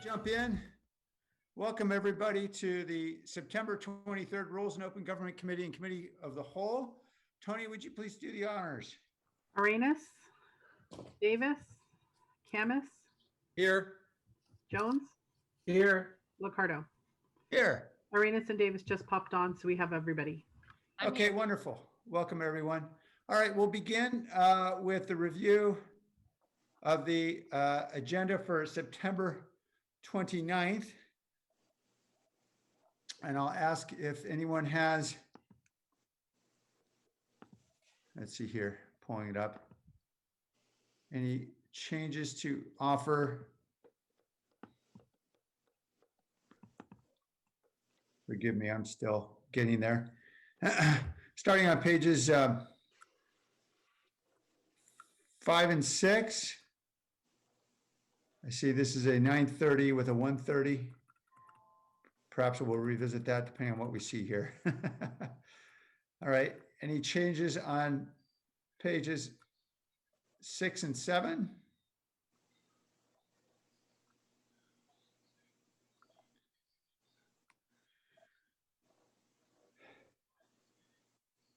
jump in. Welcome everybody to the September 23rd Rules and Open Government Committee and Committee of the Whole. Tony, would you please do the honors? Arenas, Davis, Camus, Here. Jones, Here. Locardo. Here. Arenas and Davis just popped on, so we have everybody. Okay, wonderful. Welcome everyone. All right, we'll begin with the review of the agenda for September 29th. And I'll ask if anyone has, let's see here, pulling it up, any changes to offer. Forgive me, I'm still getting there. Starting on pages 5 and 6. I see this is a 9:30 with a 1:30. Perhaps we'll revisit that depending on what we see here. All right, any changes on pages 6 and 7?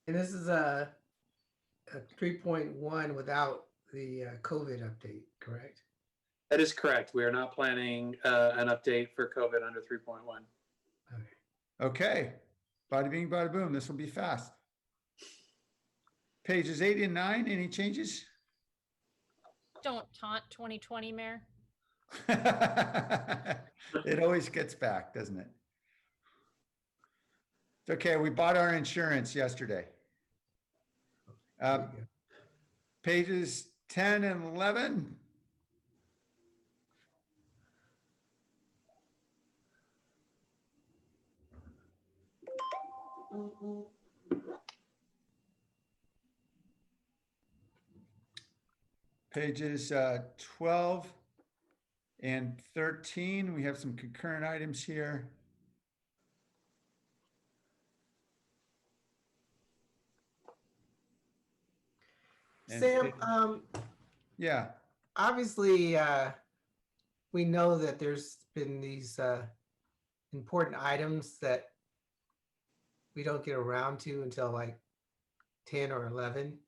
And this is a 3.1 without the COVID update, correct? That is correct. We are not planning an update for COVID under 3.1. Okay, bada bing, bada boom, this will be fast. Pages 8 and 9, any changes? Don't taunt 2020, Mayor. It always gets back, doesn't it? It's okay, we bought our insurance yesterday. Pages 10 and 11. Pages 12 and 13, we have some concurrent items here. Sam, yeah, obviously, we know that there's been these important items that we don't get around to until like 10 or 11.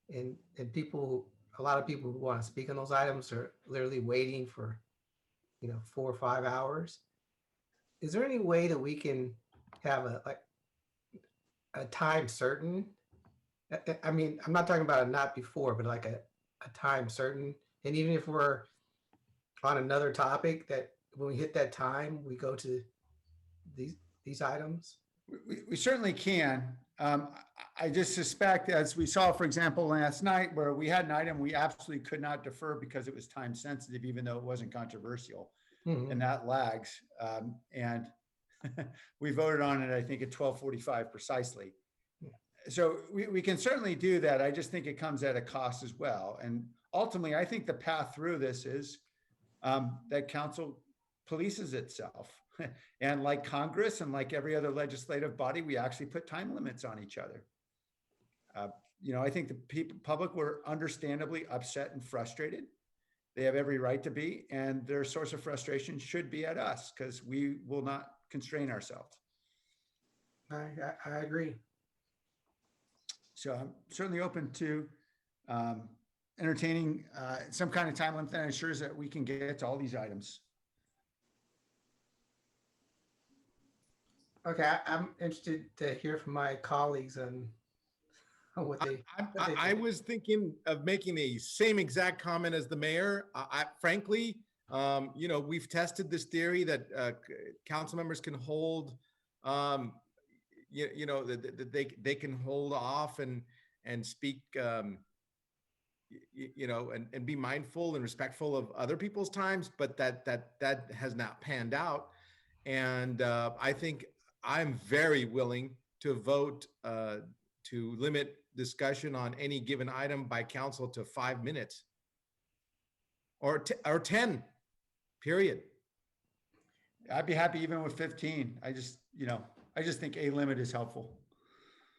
And people, a lot of people who want to speak on those items are literally waiting for, 4 or 5 hours. Is there any way that we can have a time certain? I mean, I'm not talking about a not before, but like a time certain. And even if we're on another topic, that when we hit that time, we go to these items. we certainly can. I just suspect, as we saw, for example, last night, where we had an item we absolutely could not defer because it was time sensitive, even though it wasn't controversial, and that lags. And we voted on it, I think, at 12:45 precisely. So we can certainly do that. I just think it comes at a cost as well. And ultimately, I think the path through this is that council polices itself. And like Congress and like every other legislative body, we actually put time limits on each other. I think the public were understandably upset and frustrated. They have every right to be, and their source of frustration should be at us because we will not constrain ourselves. I agree. So I'm certainly open to entertaining some kind of time limit that ensures that we can get to all these items. Okay, I'm interested to hear from my colleagues on what they. I was thinking of making the same exact comment as the mayor. Frankly, we've tested this theory that council members can hold, that they can hold off and speak, and be mindful and respectful of other people's times, but that has not panned out. And I think I'm very willing to vote to limit discussion on any given item by council to 5 minutes or 10, period. I'd be happy even with 15. I just think a limit is helpful.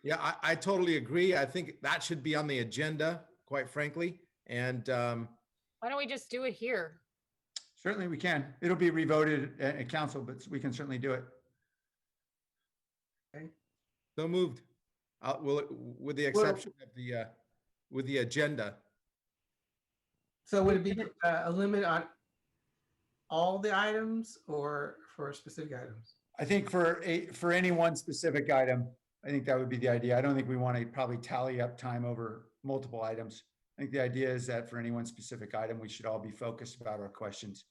Yeah, I totally agree. I think that should be on the agenda, quite frankly. And Why don't we just do it here? Certainly we can. It'll be revoted at council, but we can certainly do it. So moved. With the exception of with the agenda. So would it be a limit on all the items or for specific items? I think for any one specific item, I think that would be the idea. I don't think we want to probably tally up time over multiple items. I think the idea is that for any one specific item, we should all be focused about our questions.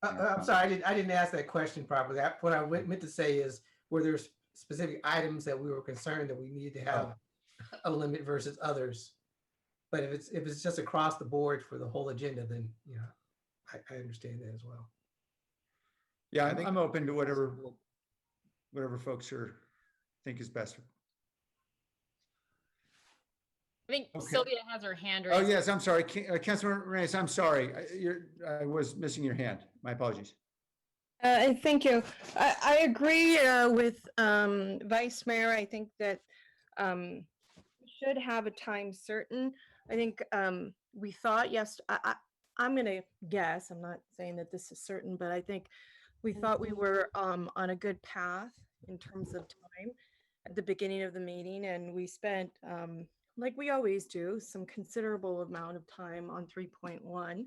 I'm sorry, I didn't ask that question properly. What I meant to say is, were there specific items that we were concerned that we needed to have a limit versus others? But if it's just across the board for the whole agenda, then, you know, I understand that as well. Yeah, I think- I'm open to whatever folks think is best. I think Okay. Sylvia has her hand Oh, raised. yes, I'm sorry. Councilman Reyes, I'm sorry. I was missing your hand. My apologies. Thank you. I agree with Vice Mayor. I think that we should have a time certain. I think we thought, yes, I'm going to guess, I'm not saying that this is certain, but I think we thought we were on a good path in terms of time at the beginning of the meeting. And we spent, like we always do, some considerable amount of time on 3.1.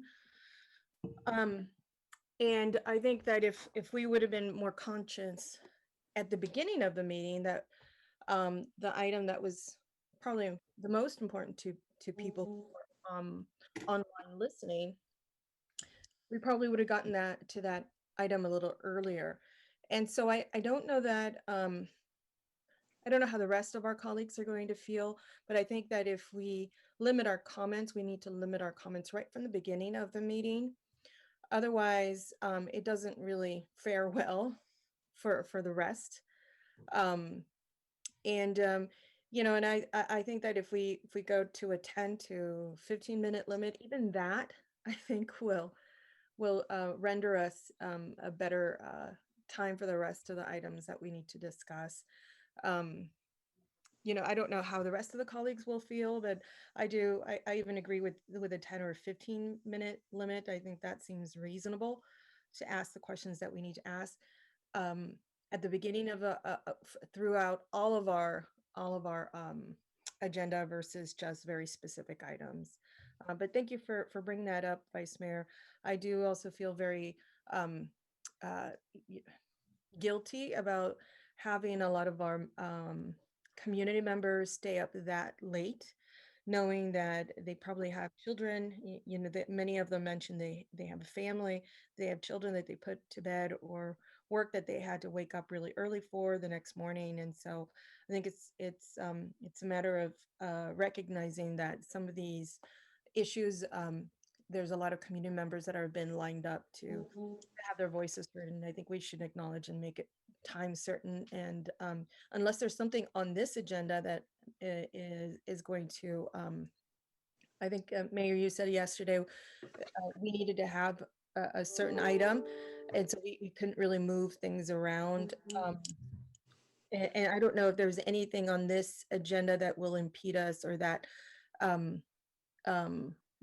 And I think that if we would have been more conscious at the beginning of the meeting, that the item that was probably the most important to people who are online listening, we probably would have gotten to that item a little earlier. And so I don't know that, I don't know how the rest of our colleagues are going to feel, but I think that if we limit our comments, we need to limit our comments right from the beginning of the meeting. Otherwise, it doesn't really fare well for the rest. You know, and I think that if we go to a 10 to 15-minute limit, even that I think will render us a better time for the rest of the items that we need to discuss. You know, I don't know how the rest of the colleagues will feel, but I do. I even agree with a 10 or 15-minute limit. I think that seems reasonable to ask the questions that we need to ask at the beginning of throughout all of our agenda versus just very specific items. But thank you for bringing that up, Vice Mayor. I do also feel very guilty about having a lot of our community members stay up that late, knowing that they probably have children. You know, that many of them mentioned they have a family, they have children that they put to bed, or work that they had to wake up really early for the next morning. And so I think it's a matter of recognizing that some of these issues, there's a lot of community members that have been lined up to have their voices heard, and I think we should acknowledge and make it time certain. And unless there's something on this agenda that is going to, I think Mayor, you said yesterday we needed to have a certain item, and so we couldn't really move things around. And I don't know if there's anything on this agenda that will impede us or that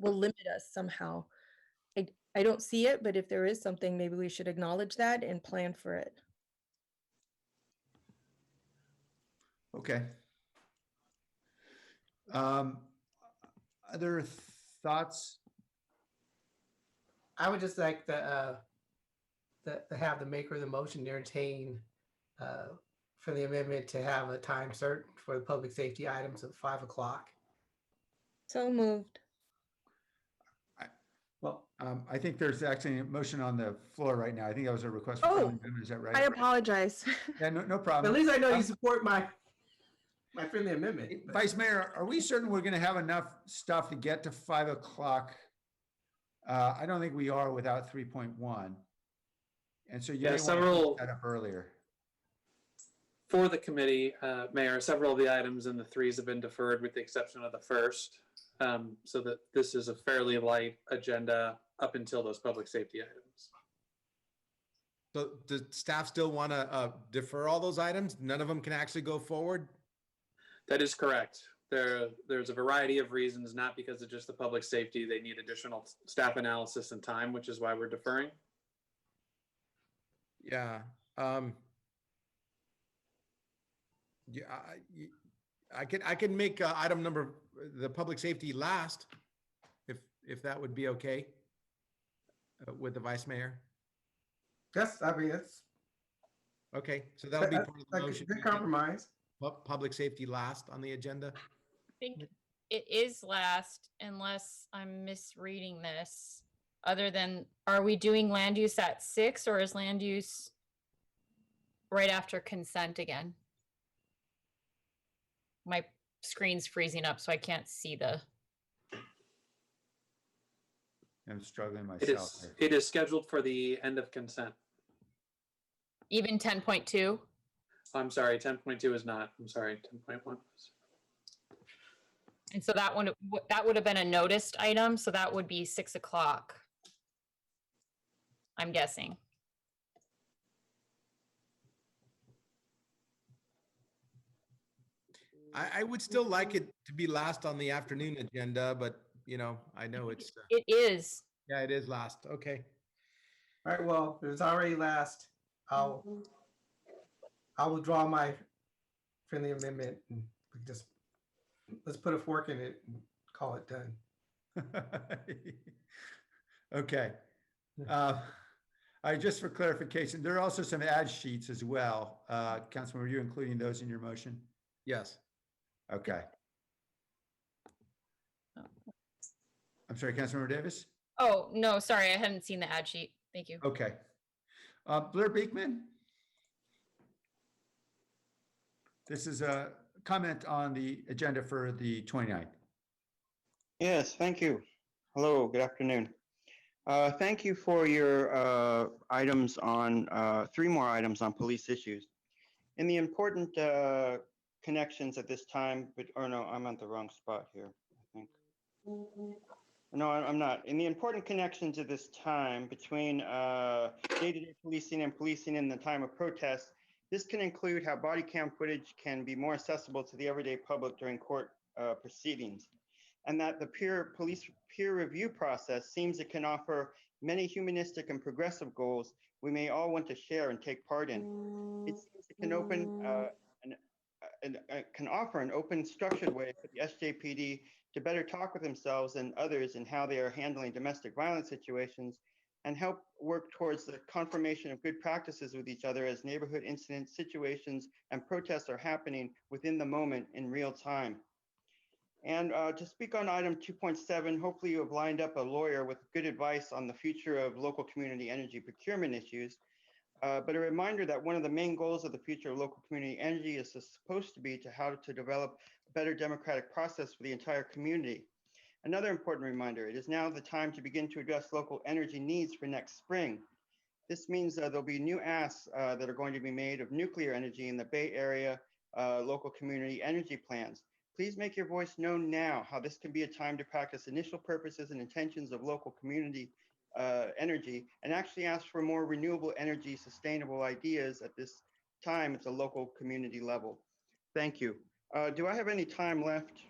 will limit us somehow. I don't see it, but if there is something, maybe we should acknowledge that and plan for it. Okay. Other thoughts? I would just like to have the maker of the motion entertain for the amendment to have a time certain for the public safety items at 5 o'clock. So moved. Well, I think there's actually a motion on the floor right now. I think that was a request. For Oh, friendly amendment. Is that right? I apologize. Yeah, no But problem. at least I know you support my friendly amendment. Vice Mayor, are we certain we're going to have enough stuff to get to 5 o'clock? I don't think we are without 3.1. And so you Yeah, may want to several- put that up earlier. For the committee, Mayor, several of the items in the threes have been deferred with the exception of the first. So that this is a fairly light agenda up until those public safety items. So does staff still want to defer all those items? None of them can actually go forward? That is correct. There's a variety of reasons, not because of just the public safety. They need additional staff analysis and time, which is why we're deferring. Yeah. Yeah, I can make item number, the public safety last, if that would be okay with the vice mayor. Yes, I mean, it's Okay, so that'll be part of the a motion. good compromise. Public safety last on the agenda. I think it is last unless I'm misreading this. Other than, are we doing land use at 6 or is land use right after consent again? My screen's freezing up, so I can't see the. I'm struggling It myself. is, it is scheduled for the end of consent. Even 10.2? I'm sorry, 10.2 is not. I'm sorry, 10.1 was. And so that one, that would have been a noticed item, so that would be 6 o'clock. I'm guessing. I would still like it to be last on the afternoon agenda, but you know, I know it's, It is. yeah, it is last. Okay. All right, well, it was already last. I will withdraw my friendly amendment and we just, let's put a fork in it and call it done. Okay. All right, just for clarification, there are also some ad sheets as well. Councilman, were you including those in your motion? Yes. Okay. I'm sorry, Councilmember Davis? Oh, no, sorry, I hadn't seen the ad sheet. Thank you. Okay. Blair Beekman? This is a comment on the agenda for the 29th. Yes, thank you. Hello, good afternoon. Thank you for your items on, 3 more items on police issues. In the important connections at this time, or no, I'm at the wrong spot here, I think. No, I'm not. In the important connections at this time between day-to-day policing and policing in the time of protest, this can include how body cam footage can be more accessible to the everyday public during court proceedings, and that the police peer review process seems it can offer many humanistic and progressive goals we may all want to share and take part in. It seems it can can offer an open, structured way for the SJPD to better talk with themselves and others in how they are handling domestic violence situations, and help work towards the confirmation of good practices with each other as neighborhood incidents, situations, and protests are happening within the moment in real time. And to speak on item 2.7, hopefully you have lined up a lawyer with good advice on the future of local community energy procurement issues. But a reminder that one of the main goals of the future of local community energy is supposed to be how to develop a better democratic process for the entire community. Another important reminder, it is now the time to begin to address local energy needs for next spring. This means there'll be new asks that are going to be made of nuclear energy in the Bay Area local community energy plans. Please make your voice known now how this can be a time to practice initial purposes and intentions of local community energy, and actually ask for more renewable energy sustainable ideas at this time at the local community level. Thank you. Do I have any time left?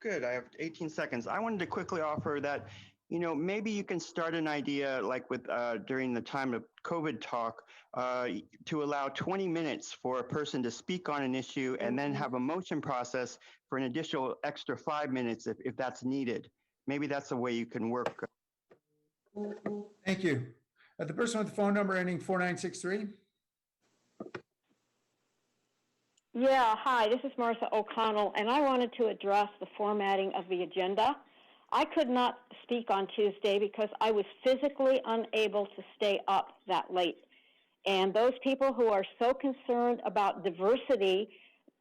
Good, I have 18 seconds. I wanted to quickly offer that, you know, maybe you can start an idea like with during the time of COVID talk to allow 20 minutes for a person to speak on an issue and then have a motion process for an additional extra 5 minutes if that's needed. Maybe that's a way you can work. Thank you. The person with the phone number ending 4963? Yeah, hi, this is Martha O'Connell, and I wanted to address the formatting of the agenda. I could not speak on Tuesday because I was physically unable to stay up that late. And those people who are so concerned about diversity,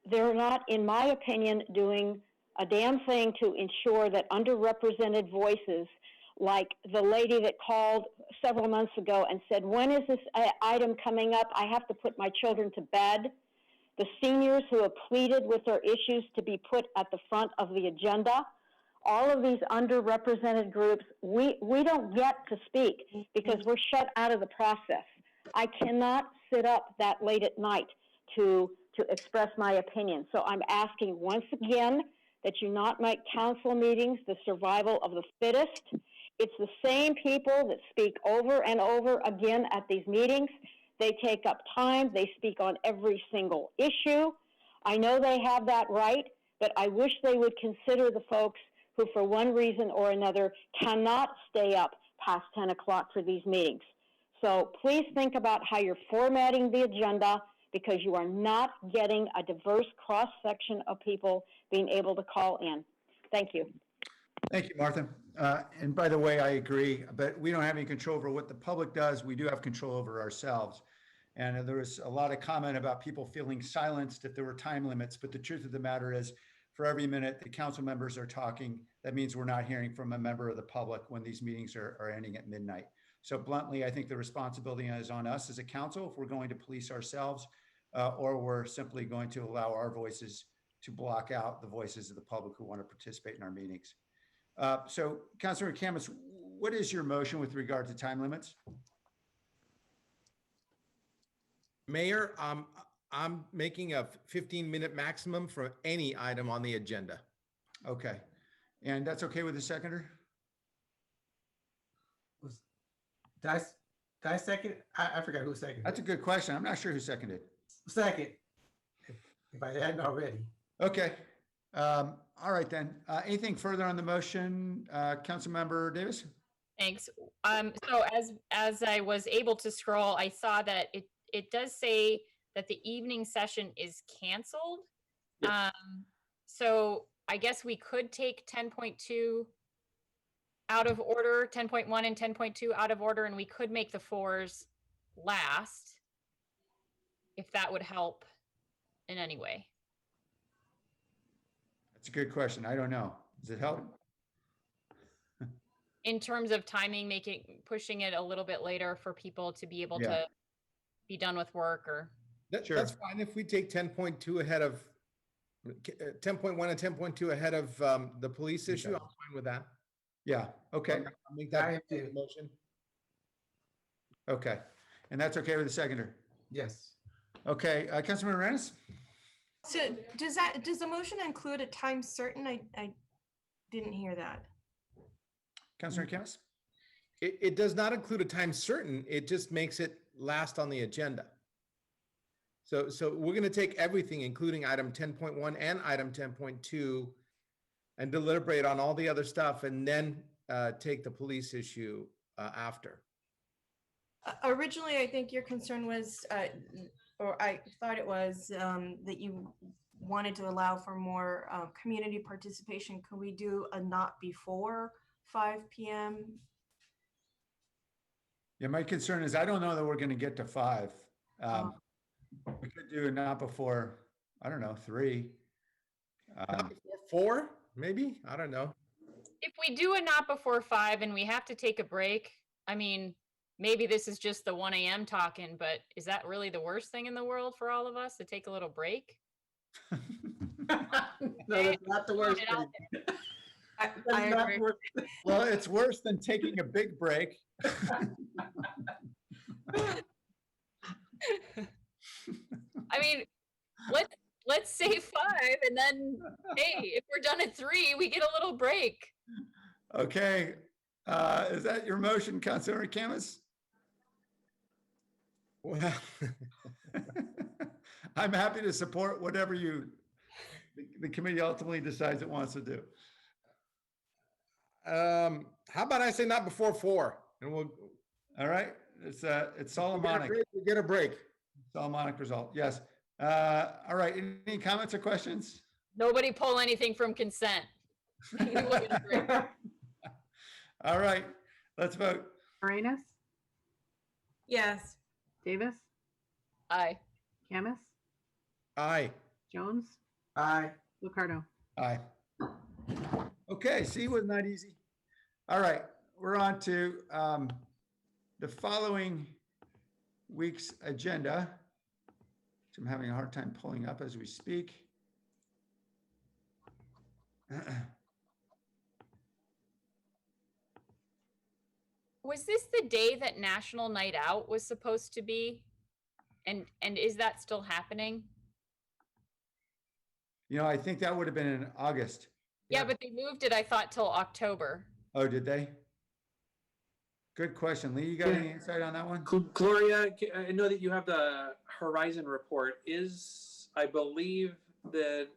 they're not, in my opinion, doing a damn thing to ensure that underrepresented voices, like the lady that called several months ago and said, when is this item coming up? I have to put my children to bed. The seniors who have pleaded with their issues to be put at the front of the agenda. All of these underrepresented groups, we don't get to speak because we're shut out of the process. I cannot sit up that late at night to express my opinion. So I'm asking once again that you not make council meetings the survival of the fittest. It's the same people that speak over and over again at these meetings. They take up time. They speak on every single issue. I know they have that right, but I wish they would consider the folks who, for one reason or another, cannot stay up past 10 o'clock for these meetings. So please think about how you're formatting the agenda, because you are not getting a diverse cross-section of people being able to call in. Thank you. Thank you, Martha. And by the way, I agree, but we don't have any control over what the public does. We do have control over ourselves. And there was a lot of comment about people feeling silenced if there were time limits. But the truth of the matter is, for every minute the council members are talking, that means we're not hearing from a member of the public when these meetings are ending at midnight. So bluntly, I think the responsibility is on us as a council if we're going to police ourselves, or we're simply going to allow our voices to block out the voices of the public who want to participate in our meetings. So Councilor Camus, what is your motion with regard to time limits? Mayor, I'm making a 15-minute maximum for any item on the agenda. Okay. And that's okay with the seconder? Did I second? I forgot who seconded. That's a good question. I'm not sure who seconded. Second, if I hadn't already. Okay. All right then. Anything further on the motion, Councilmember Davis? Thanks. So as I was able to scroll, I saw that it does say that the evening session is canceled. So I guess we could take 10.2 out of order, 10.1 and 10.2 out of order, and we could make the 4s last, if that would help in any way. That's a good question. I don't know. Does it help? In terms of timing, pushing it a little bit later for people to be able to be done with work, or. Sure. That's fine if we take 10.2 ahead of 10.1 and 10.2 ahead of the police issue. I'm fine with that. Yeah. Okay. I'll make that motion. Okay. And that's okay with the seconder? Yes. Okay. Councilmember Rennes? So does the motion include a time certain? I didn't hear that. Councilor Camus? It does not include a time certain. It just makes it last on the agenda. So we're going to take everything, including item 10.1 and item 10.2, and deliberate on all the other stuff, and then take the police issue after. Originally, I think your concern was, or I thought it was, that you wanted to allow for more community participation. Can we do a not before 5 p.m.? Yeah, my concern is I don't know that we're going to get to 5. We could do a not before, I don't know, 3. Not before 4, maybe? I don't know. If we do a not before 5 and we have to take a break, I mean, maybe this is just the 1 a.m. talking, but is that really the worst thing in the world for all of us, to take a little break? No, that's not the worst thing. I agree. Well, it's worse than taking a big break. I mean, let's say 5, and then, hey, if we're done at 3, we get a little break. Okay. Is that your motion, Councilor Camus? Well, I'm happy to support whatever the committee ultimately decides it wants to do. how about I say not before 4, and we'll. All right. It's Solomonic. We get a break. Solomonic result. Yes. All right. Any comments or questions? Nobody pull anything from consent. All right. Let's vote. Arenas, Yes. Davis, Aye. Camus, Aye. Jones, Aye. Lucardo. Aye. Okay. See, it was not easy. All right. We're on to the following week's agenda, which I'm having a hard time pulling up as we speak. Was this the day that National Night Out was supposed to be? And is that still happening? You know, I think that would have been in August. Yeah, but they moved it, I thought, till October. Oh, did they? Good question. Lee, you got any insight on that one? Gloria, I know that you have the Horizon report. I believe that,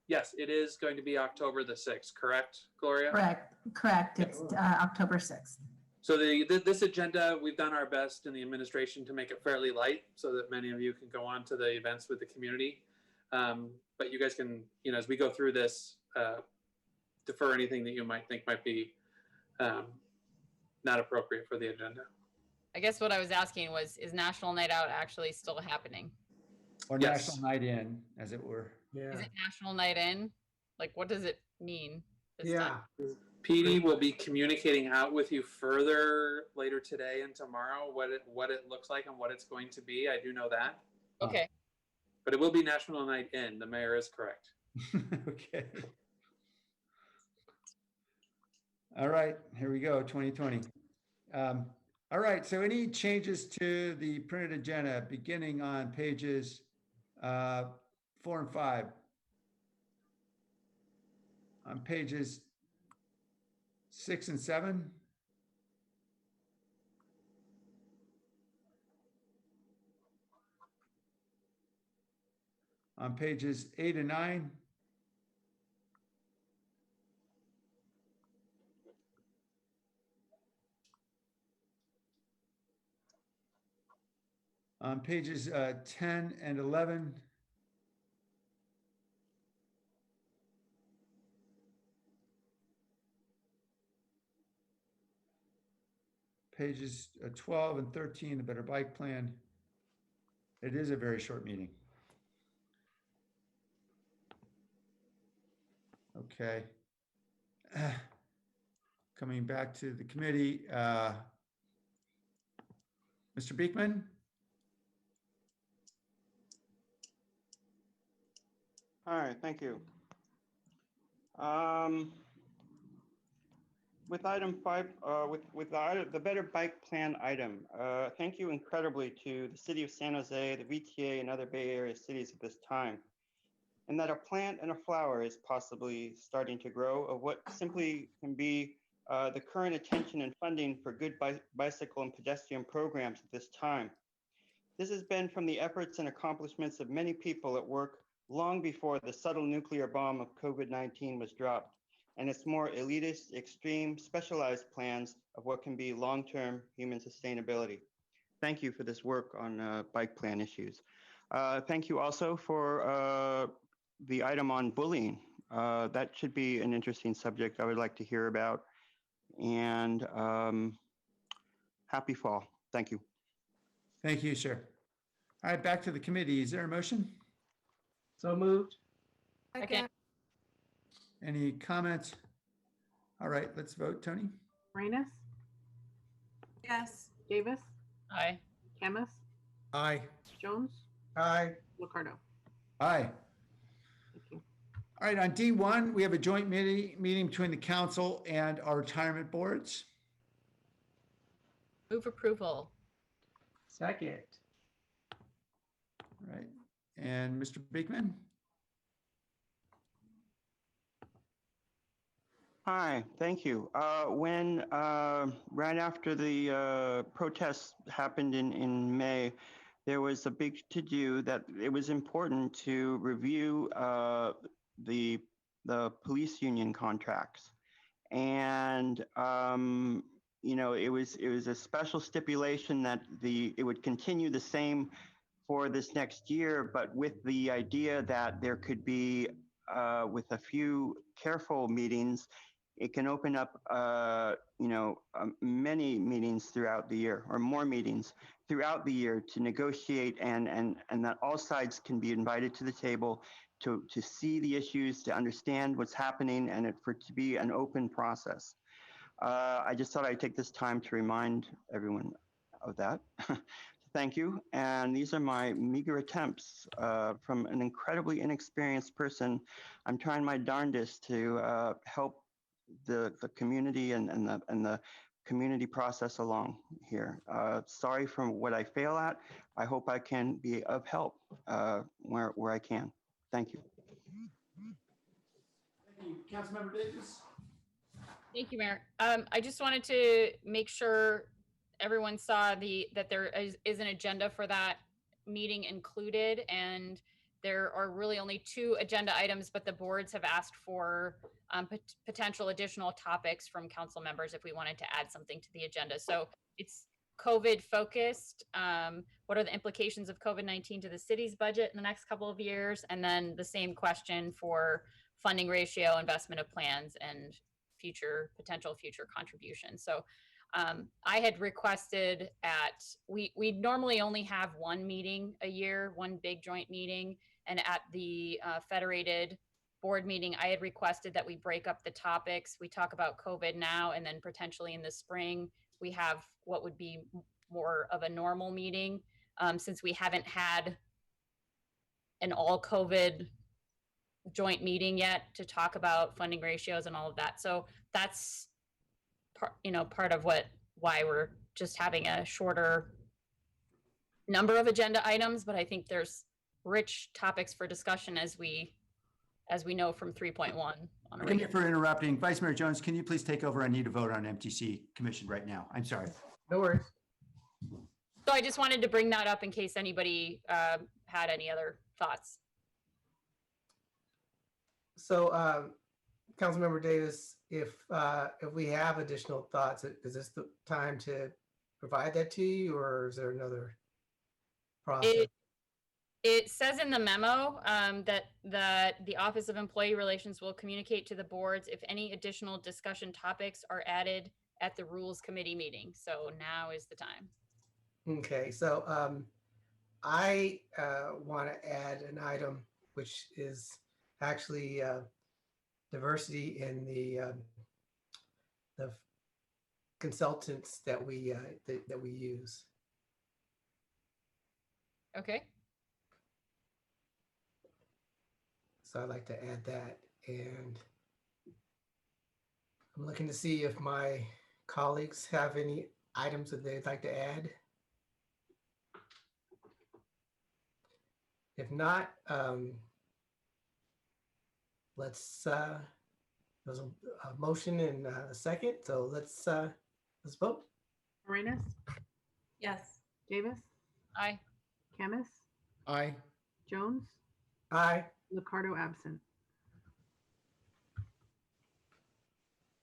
yes, it is going to be October the 6th, correct, Gloria? Correct. It's October 6th. So this agenda, we've done our best in the administration to make it fairly light so that many of you can go on to the events with the community. But you guys can, as we go through this, defer anything that you might think might be not appropriate for the agenda. I guess what I was asking was, is National Night Out actually still happening? Or Yes. National Night In, as it were. Yeah. Is it National Night In? Like, what does it mean? this Yeah. time? PD will be communicating out with you further later today and tomorrow what it looks like and what it's going to be. I do know that. Okay. But it will be National Night In. The mayor is correct. Okay. All right, here we go, 2020. All right, so any changes to the printed agenda beginning on pages 4 and 5? On pages 6 and 7? On pages 8 and 9? On pages 10 and 11? Pages 12 and 13, the Better Bike Plan. It is a very short meeting. Okay. Coming back to the committee, Mr. Beekman? All right, thank you. With item 5, with the Better Bike Plan item, thank you incredibly to the city of San Jose, the VTA, and other Bay Area cities at this time. And that a plant and a flower is possibly starting to grow of what simply can be the current attention and funding for good bicycle and pedestrian programs at this time. This has been from the efforts and accomplishments of many people at work long before the subtle nuclear bomb of COVID-19 was dropped, and its more elitist, extreme, specialized plans of what can be long-term human sustainability. Thank you for this work on bike plan issues. Thank you also for the item on bullying. That should be an interesting subject I would like to hear about. And happy fall. Thank you. Thank you, sir. All right, back to the committee. Is there a motion? So moved. Second. Any comments? All right, let's vote. Tony? Morenas, Yes. Davis, Aye. Camus, Aye. Jones, Aye. Locardo. Aye. Thank you. All right, on D1, we have a joint meeting between the council and our retirement boards. Move approval. Second. All right, and Mr. Beekman? Hi, thank you. When right after the protests happened in May, there was a big to-do that it was important to review the police union contracts, and it was a special stipulation that it would continue the same for this next year, but with the idea that there could be with a few careful meetings, it can open up, many meetings throughout the year, or more meetings throughout the year to negotiate, and that all sides can be invited to the table to see the issues, to understand what's happening, and for it to be an open process. I just thought I'd take this time to remind everyone of that. Thank you. And these are my meager attempts from an incredibly inexperienced person. I'm trying my darndest to help the community and the community process along here. Sorry for what I fail at. I hope I can be of help where I can. Thank you. Thank you. Councilmember Davis? Thank you, Mayor. I just wanted to make sure everyone saw that there is an agenda for that meeting included, and there are really only 2 agenda items, but the boards have asked for potential additional topics from council members if we wanted to add something to the agenda. So it's COVID focused. What are the implications of COVID-19 to the city's budget in the next couple of years? And then the same question for funding ratio, investment of plans, and potential future contributions. So I had requested we normally only have 1 meeting a year, 1 big joint meeting. And at the federated board meeting, I had requested that we break up the topics. We talk about COVID now, and then potentially in the spring, we have what would be more of a normal meeting, since we haven't had an all COVID joint meeting yet to talk about funding ratios and all of that. So that's part of why we're just having a shorter number of agenda items, but I think there's rich topics for discussion as we know from 3.1 on a Forgive me regular. for interrupting. Vice Mayor Jones, can you please take over? I need to vote on MTC Commission right now. I'm sorry. No worries. So I just wanted to bring that up in case anybody had any other thoughts. So, Councilmember Davis, if we have additional thoughts, is this the time to provide that to you, or is there another process? It says in the memo that the Office of Employee Relations will communicate to the boards if any additional discussion topics are added at the Rules Committee meeting. So now is the time. Okay, so I want to add an item which is actually diversity in the consultants that we use. Okay. So I'd like to add that, and I'm looking to see if my colleagues have any items that they'd like to add. If not, there's a motion and a second, so let's vote. Arenas, Yes. Davis, Aye. Camus, Aye. Jones, Aye. Ricardo absent.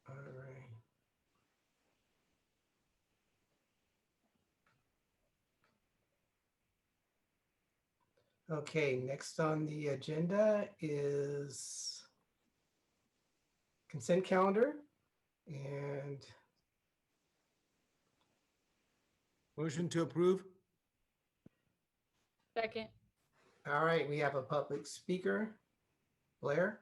All right. Okay, next on the agenda is consent calendar, and Motion to approve? Second. all right, we have a public speaker, Blair.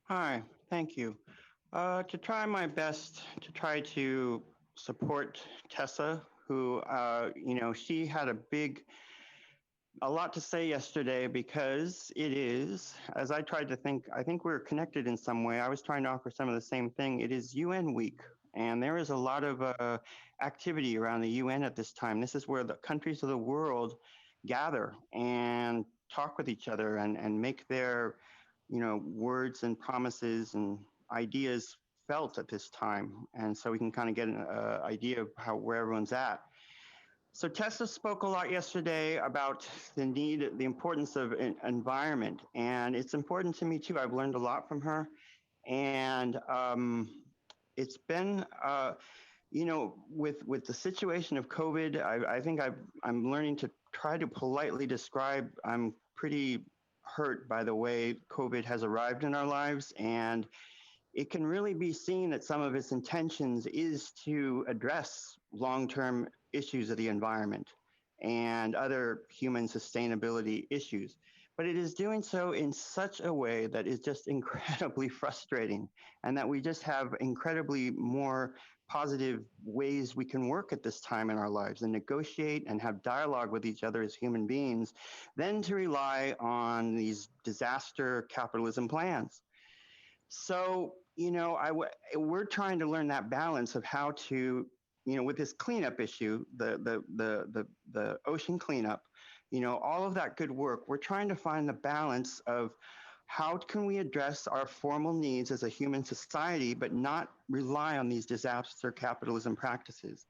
Hi, thank you. To try my best to try to support Tessa, who, she had a lot to say yesterday, because it is, as I tried to think, I think we're connected in some way. I was trying to offer some of the same thing. It is UN week, and there is a lot of activity around the UN at this time. This is where the countries of the world gather and talk with each other and make their, words and promises and ideas felt at this time. And so we can kind of get an idea of where everyone's at. So Tessa spoke a lot yesterday about the importance of environment, and it's important to me too. I've learned a lot from her, and it's been, with the situation of COVID, I think I'm learning to try to politely describe. I'm pretty hurt by the way COVID has arrived in our lives, and it can really be seen that some of its intentions is to address long-term issues of the environment and other human sustainability issues. But it is doing so in such a way that is just incredibly frustrating, and that we just have incredibly more positive ways we can work at this time in our lives and negotiate and have dialogue with each other as human beings than to rely on these disaster capitalism plans. So, we're trying to learn that balance of how to, with this cleanup issue, the ocean cleanup, all of that good work. We're trying to find the balance of how can we address our formal needs as a human society, but not rely on these disaster capitalism practices.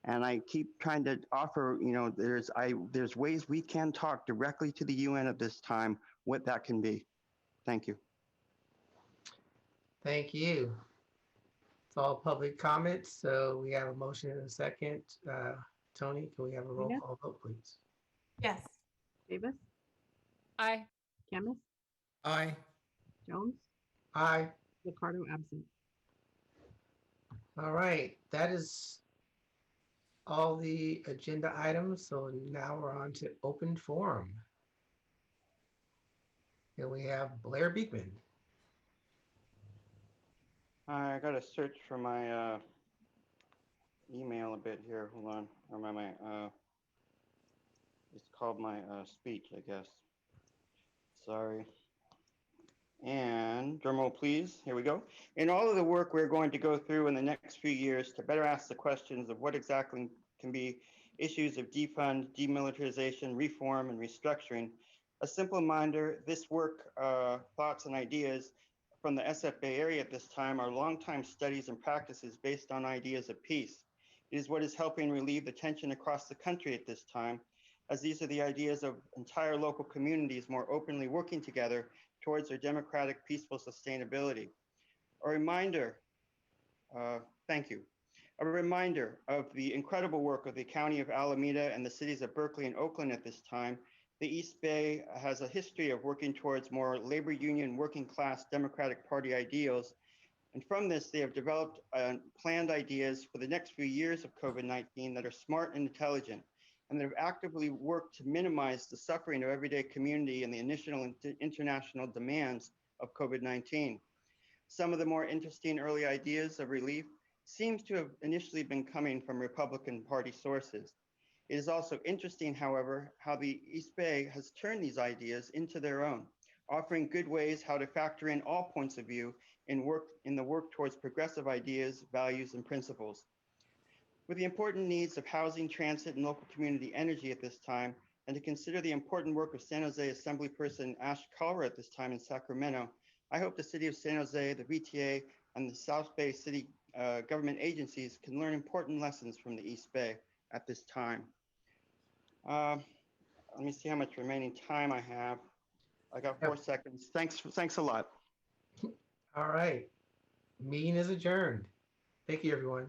And I keep trying to offer, there's ways we can talk directly to the UN at this time, what that can be. Thank you. Thank you. It's all public comments, so we have a motion and a second. Tony, can we have a roll Rita? call vote, please? Yes. Davis, Aye. Camus, Aye. Jones, Aye. Ricardo absent. All right, that is all the agenda items. So now we're on to open forum. Here we have Blair Beekman. I got to search for my email a bit here. Hold on. Or my it's called my speech, I guess. Sorry. And drum roll, please. Here we go. In all of the work we're going to go through in the next few years to better ask the questions of what exactly can be issues of defund, demilitarization, reform, and restructuring, a simple reminder, this work, thoughts, and ideas from the SEP Bay Area at this time are longtime studies and practices based on ideas of peace. It is what is helping relieve the tension across the country at this time, as these are the ideas of entire local communities more openly working together towards their democratic, peaceful sustainability. A reminder, thank you. A reminder of the incredible work of the County of Alameda and the cities of Berkeley and Oakland at this time. The East Bay has a history of working towards more labor union, working class Democratic Party ideals. And from this, they have developed planned ideas for the next few years of COVID-19 that are smart and intelligent, and that have actively worked to minimize the suffering of everyday community and the initial and international demands of COVID-19. Some of the more interesting early ideas of relief seems to have initially been coming from Republican Party sources. It is also interesting, however, how the East Bay has turned these ideas into their own, offering good ways how to factor in all points of view in the work towards progressive ideas, values, and principles. With the important needs of housing, transit, and local community energy at this time, and to consider the important work of San Jose Assemblyperson Ash Kalra at this time in Sacramento, I hope the City of San Jose, the VTA, and the South Bay City government agencies can learn important lessons from the East Bay at this time. Let me see how much remaining time I have. I got 4 seconds. Thanks a lot. All right, meeting is adjourned. Thank you, everyone.